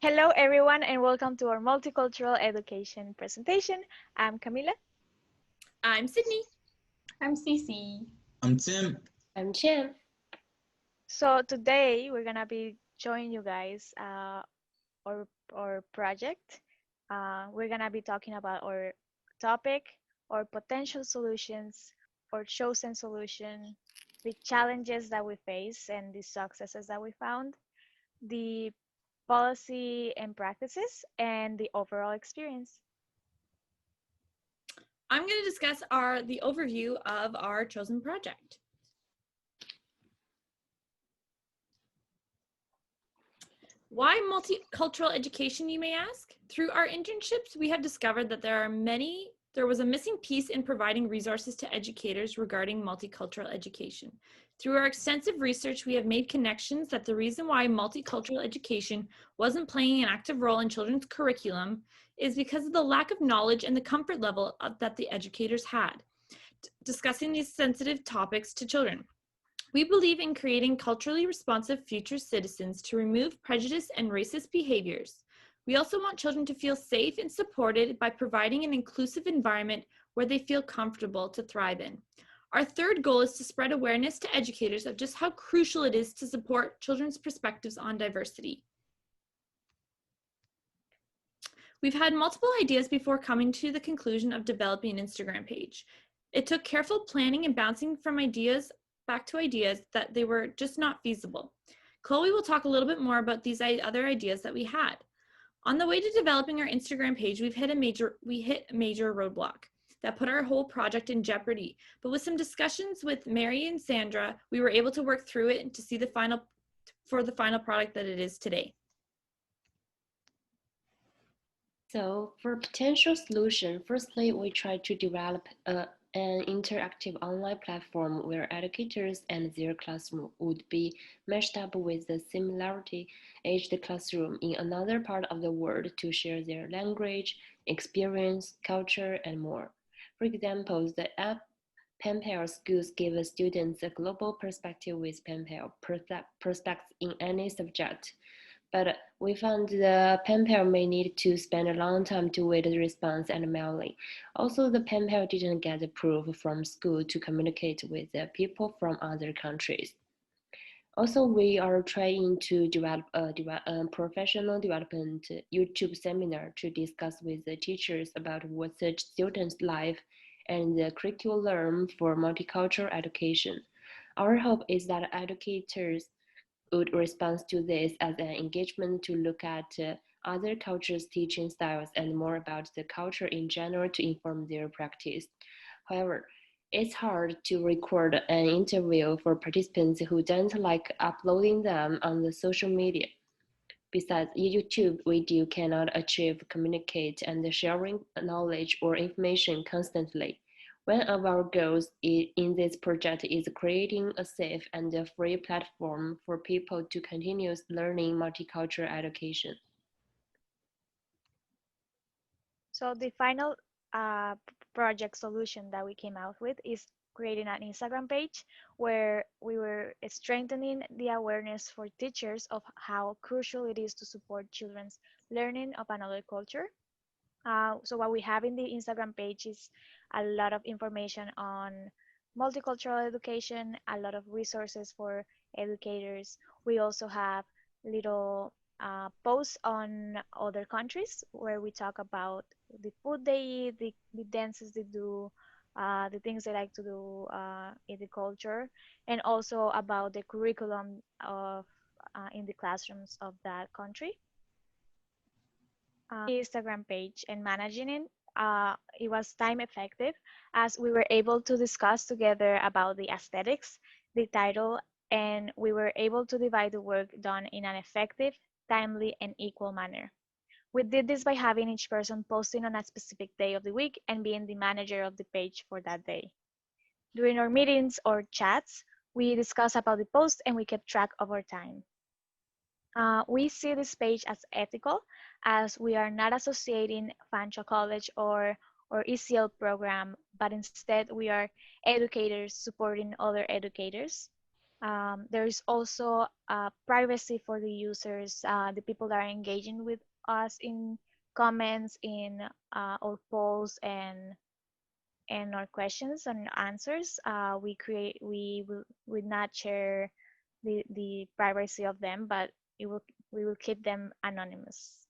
Hello everyone and welcome to our multicultural education presentation. I'm Camila. I'm Sydney. I'm Cece. I'm Tim. I'm Jen. So today we're gonna be showing you guys our project. We're gonna be talking about our topic, our potential solutions, our chosen solution, the challenges that we face and the successes that we found, the policy and practices, and the overall experience. I'm going to discuss the overview of our chosen project. Why multicultural education, you may ask? Through our internships, we have discovered that there was a missing piece in providing resources to educators regarding multicultural education. Through our extensive research, we have made connections that the reason why multicultural education wasn't playing an active role in children's curriculum is because of the lack of knowledge and the comfort level that the educators had discussing these sensitive topics to children. We believe in creating culturally responsive future citizens to remove prejudice and racist behaviors. We also want children to feel safe and supported by providing an inclusive environment where they feel comfortable to thrive in. Our third goal is to spread awareness to educators of just how crucial it is to support children's perspectives on diversity. We've had multiple ideas before coming to the conclusion of developing an Instagram page. It took careful planning and bouncing from ideas back to ideas that they were just not feasible. Chloe will talk a little bit more about these other ideas that we had. On the way to developing our Instagram page, we hit a major roadblock that put our whole project in jeopardy. But with some discussions with Mary and Sandra, we were able to work through it and to see the final product that it is today. So for potential solution, firstly, we try to develop an interactive online platform where educators and their classroom would be matched up with the similarity aged classroom in another part of the world to share their language, experience, culture, and more. For example, the app PenPal Schools give students a global perspective with PenPal prospects in any subject. But we found the pen pal may need to spend a long time to wait the response and mailing. Also, the pen pal didn't get approval from school to communicate with the people from other countries. Also, we are trying to develop a professional development YouTube seminar to discuss with the teachers about what such students' life and the curriculum for multicultural education. Our hope is that educators would respond to this as an engagement to look at other cultures' teaching styles and more about the culture in general to inform their practice. However, it's hard to record an interview for participants who don't like uploading them on the social media. Besides, YouTube video cannot achieve communicate and sharing knowledge or information constantly. One of our goals in this project is creating a safe and a free platform for people to continue learning multicultural education. So the final project solution that we came out with is creating an Instagram page where we were strengthening the awareness for teachers of how crucial it is to support children's learning of another culture. So what we have in the Instagram page is a lot of information on multicultural education, a lot of resources for educators. We also have little posts on other countries where we talk about the food they eat, the dances they do, the things they like to do in the culture, and also about the curriculum of in the classrooms of that country. The Instagram page and managing it was time effective as we were able to discuss together about the aesthetics, the title, and we were able to divide the work done in an effective, timely, and equal manner. We did this by having each person posting on a specific day of the week and being the manager of the page for that day. During our meetings or chats, we discussed about the post and we kept track of our time. We see this page as ethical as we are not associating Fancha College or ECL program, but instead we are educators supporting other educators. There is also privacy for the users, the people that are engaging with us in comments, in our polls, and our questions and answers. We will not share the privacy of them, but we will keep them anonymous.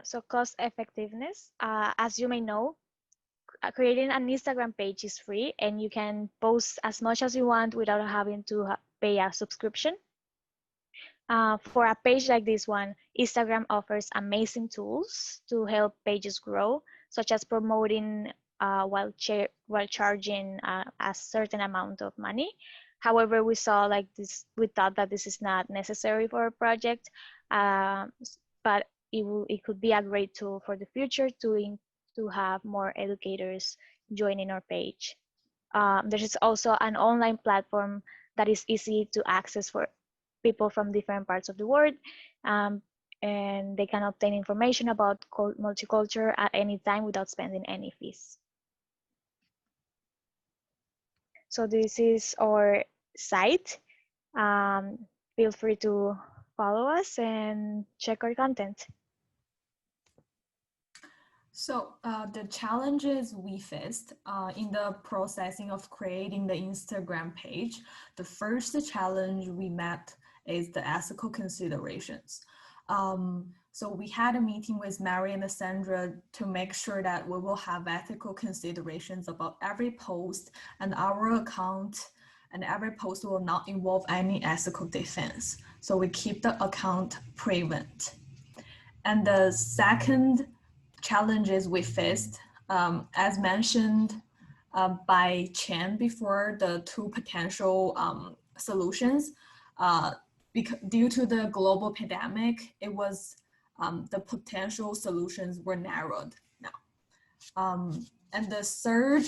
So cost effectiveness, as you may know, creating an Instagram page is free, and you can post as much as you want without having to pay a subscription. For a page like this one, Instagram offers amazing tools to help pages grow, such as promoting while charging a certain amount of money. However, we thought that this is not necessary for a project, but it could be a great tool for the future to have more educators joining our page. There is also an online platform that is easy to access for people from different parts of the world, um, and they can obtain information about multiculture at any time without spending any fees. So this is our site. Feel free to follow us and check our content. So the challenges we faced in the processing of creating the Instagram page, the first challenge we met is the ethical considerations. So we had a meeting with Mary and Sandra to make sure that we will have ethical considerations about every post, and our account and every post will not involve any ethical defense. So we keep the account private. And the second challenges we faced, as mentioned by Chen before, the two potential solutions, due to the global pandemic, it was the potential solutions were narrowed now. And the third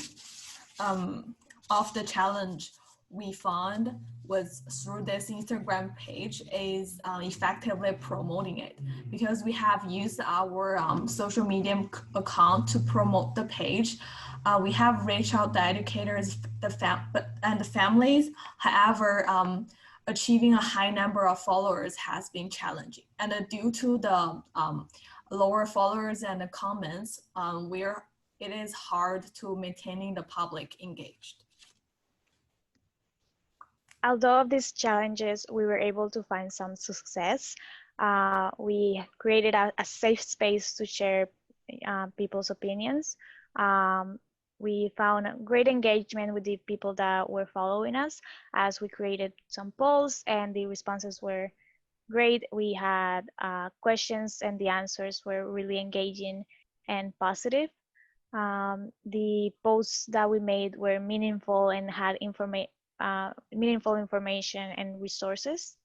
of the challenge we found was through this Instagram page is effectively promoting it, because we have used our social media account to promote the page. We have reached out to educators and the families. However, achieving a high number of followers has been challenging. And due to the lower followers and the comments, it is hard to maintaining the public engaged. Although of these challenges, we were able to find some success. We created a safe space to share people's opinions. We found great engagement with the people that were following us, as we created some polls and the responses were great. We had questions and the answers were really engaging and positive. The posts that we made were meaningful and had meaningful information and resources.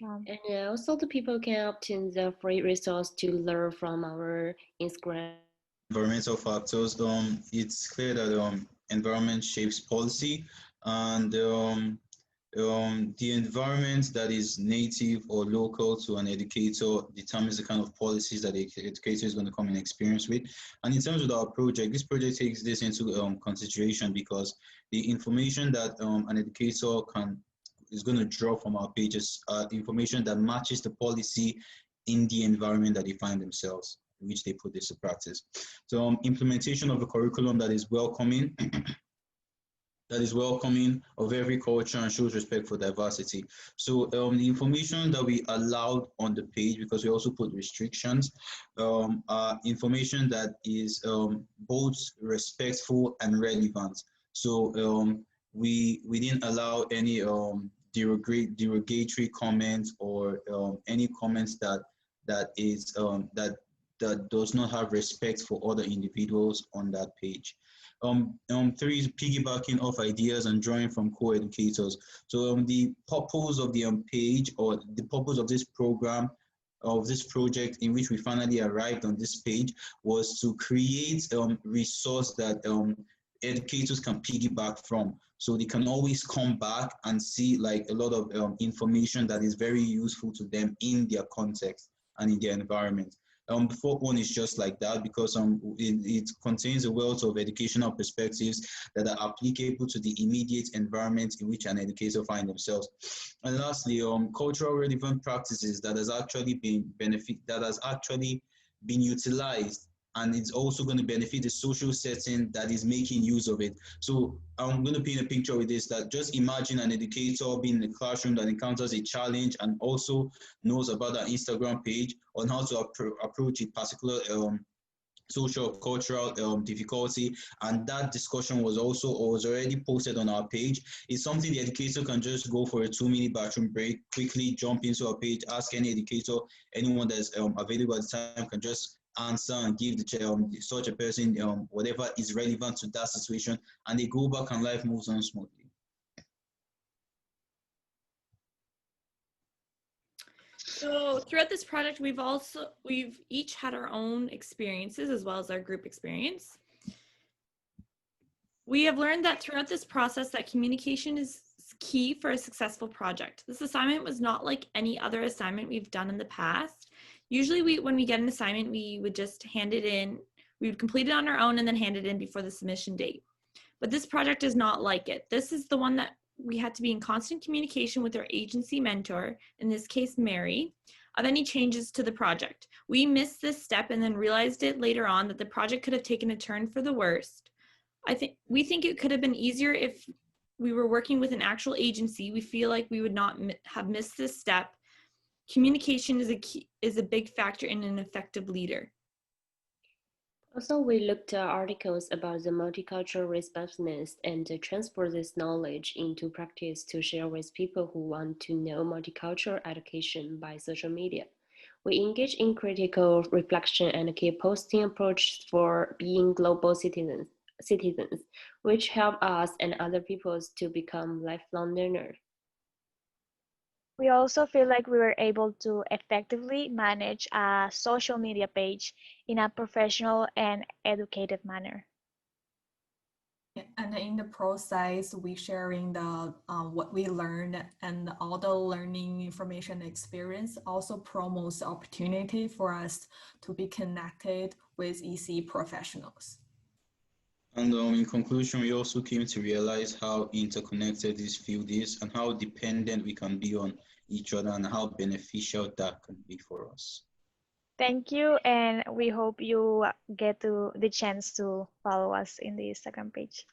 And also the people can obtain the free resource to learn from our Instagram. Environmental factors. It's clear that environment shapes policy, and the environment that is native or local to an educator determines the kind of policies that the educator is going to come and experience with. And in terms of our project, this project takes this into consideration, because the information that an educator is going to draw from our pages information that matches the policy in the environment that they find themselves, in which they put this to practice. So implementation of a curriculum that is welcoming, of every culture and shows respect for diversity. So the information that we allowed on the page, because we also put restrictions, are information that is both respectful and relevant. So we didn't allow any derogatory comments or any comments that does not have respect for other individuals on that page. Three is piggybacking off ideas and drawing from co-educators. So the purpose of the page, or the purpose of this program, of this project in which we finally arrived on this page, was to create a resource that educators can piggyback from. So they can always come back and see like a lot of information that is very useful to them in their context and in their environment. before one is just like that, because it contains a wealth of educational perspectives that are applicable to the immediate environment in which an educator finds themselves. And lastly, cultural relevant practices that has actually been utilized, and it's also going to benefit the social setting that is making use of it. So I'm going to paint a picture with this, that just imagine an educator being in a classroom that encounters a challenge and also knows about our Instagram page on how to approach a particular social or cultural difficulty, and that discussion was already posted on our page. It's something the educator can just go for a 2-minute bathroom break, quickly jump into our page, ask any educator, anyone that's available at the time can just answer and give such a person whatever is relevant to that situation, and they go back and life moves on smoothly. So throughout this project, we've each had our own experiences as well as our group experience. We have learned that throughout this process that communication is key for a successful project. This assignment was not like any other assignment we've done in the past. Usually when we get an assignment, we would just hand it in. We would complete it on our own and then hand it in before the submission date. But this project is not like it. This is the one that we had to be in constant communication with our agency mentor, in this case, Mary, of any changes to the project. We missed this step and then realized it later on that the project could have taken a turn for the worst. We think it could have been easier if we were working with an actual agency. We feel like we would not have missed this step. Communication is a big factor in an effective leader. Also, we looked at articles about the multicultural responsiveness and transfer this knowledge into practice to share with people who want to know multicultural education by social media. We engage in critical reflection and keep posting approaches for being global citizens, which help us and other peoples to become lifelong learners. We also feel like we were able to effectively manage a social media page in a professional and educated manner. And in the process, we sharing the what we learned and all the learning information experience also promotes the opportunity for us to be connected with EC professionals. And in conclusion, we also came to realize how interconnected this field is and how dependent we can be on each other and how beneficial that can be for us. Thank you, and we hope you get the chance to follow us in the Instagram page.